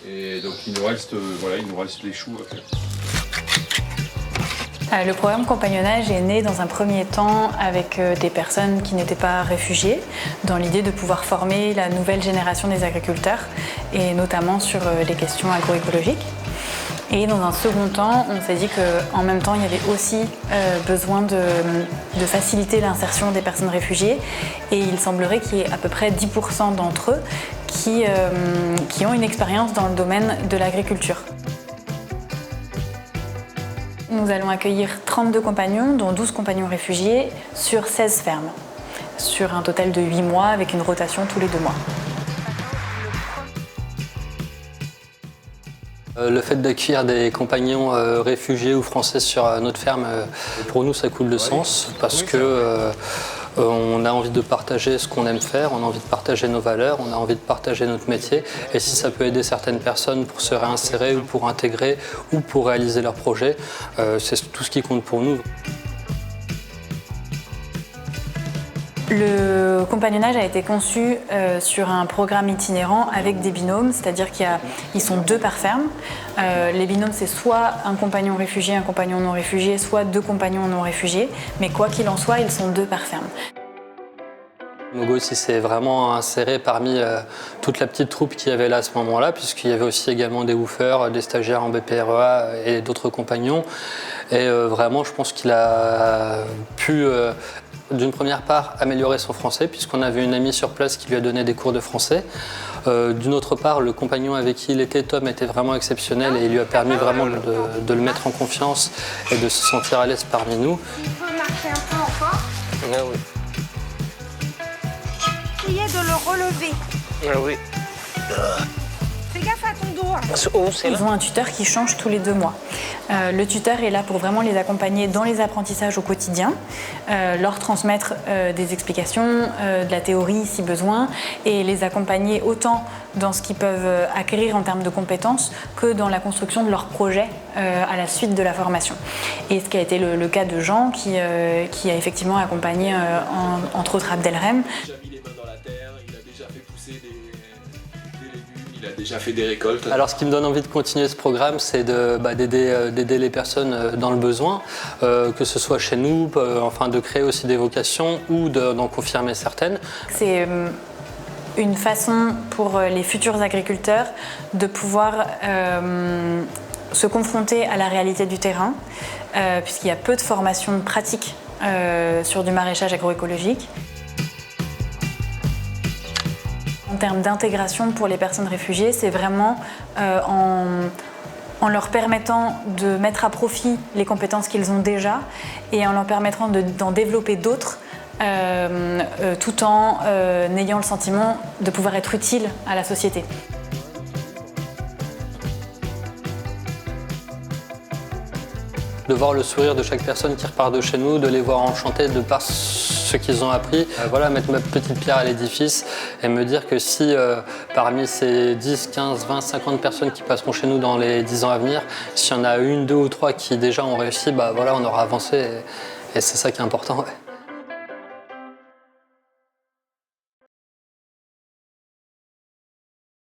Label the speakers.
Speaker 1: Et donc il nous reste les choux à faire.
Speaker 2: Le programme compagnonnage est né dans un premier temps avec des personnes qui n'étaient pas réfugiées, dans l'idée de pouvoir former la nouvelle génération des agriculteurs, et notamment sur les questions agroécologiques. Et dans un second temps, on s'est dit qu'en même temps, il y avait aussi besoin de faciliter l'insertion des personnes réfugiées. Et il semblerait qu'il y ait à peu près 10% d'entre eux qui ont une expérience dans le domaine de l'agriculture. Nous allons accueillir 32 compagnons, dont 12 compagnons réfugiés, sur 16 fermes, sur un total de 8 mois, avec une rotation tous les 2 mois.
Speaker 3: Le fait d'accueillir des compagnons réfugiés ou français sur notre ferme, pour nous ça coule de sens parce que on a envie de partager ce qu'on aime faire, on a envie de partager nos valeurs, on a envie de partager notre métier, et si ça peut aider certaines personnes pour se réinsérer ou pour intégrer ou pour réaliser leurs projets, c'est tout ce qui compte pour nous.
Speaker 2: Le compagnonnage a été conçu sur un programme itinérant avec des binômes, c'est-à-dire qu'ils sont 2 par ferme. Les binômes, c'est soit un compagnon réfugié, un compagnon non réfugié, soit 2 compagnons non réfugiés, mais quoi qu'il en soit, ils sont 2 par ferme.
Speaker 3: Mogos s'est vraiment inséré parmi toute la petite troupe qu'il y avait là à ce moment-là, puisqu'il y avait aussi également des woofers, des stagiaires en BPREA et d'autres compagnons. Et vraiment, je pense qu'il a pu, d'une première part, améliorer son français, puisqu'on avait une amie sur place qui lui a donné des cours de français. D'une autre part, le compagnon avec qui il était, Tom, était vraiment exceptionnel et il lui a permis vraiment de le mettre en confiance et de se sentir à l'aise parmi nous.
Speaker 4: Il peut marcher un peu encore.
Speaker 5: Ah oui.
Speaker 4: Essayez de le relever.
Speaker 5: Ah oui.
Speaker 4: Fais gaffe à ton dos.
Speaker 2: Ils ont un tuteur qui change tous les 2 mois. Le tuteur est là pour vraiment les accompagner dans les apprentissages au quotidien, leur transmettre des explications, de la théorie si besoin, et les accompagner autant dans ce qu'ils peuvent acquérir en termes de compétences que dans la construction de leur projet à la suite de la formation. Et ce qui a été le cas de Jean qui a effectivement accompagné entre autres Abdelrem.
Speaker 1: Il a déjà fait des récoltes.
Speaker 3: Alors ce qui me donne envie de continuer ce programme, c'est d'aider les personnes dans le besoin, que ce soit chez nous, enfin de créer aussi des vocations ou d'en confirmer certaines.
Speaker 2: C'est une façon pour les futurs agriculteurs de pouvoir se confronter à la réalité du terrain, puisqu'il y a peu de formations pratiques sur du maraîchage agroécologique. En termes d'intégration pour les personnes réfugiées, c'est vraiment en leur permettant de mettre à profit les compétences qu'ils ont déjà et en leur permettant d'en développer d'autres, tout en ayant le sentiment de pouvoir être utile à la société.
Speaker 3: De voir le sourire de chaque personne qui repart de chez nous, de les voir enchantés de par ce qu'ils ont appris. Voilà, mettre ma petite pierre à l'édifice et me dire que si parmi ces 10, 15, 20, 50 personnes qui passeront chez nous dans les 10 ans à venir, s'il y en a 1, 2 ou 3 qui déjà ont réussi, bah voilà, on aura avancé et c'est ça qui est important. Ouais.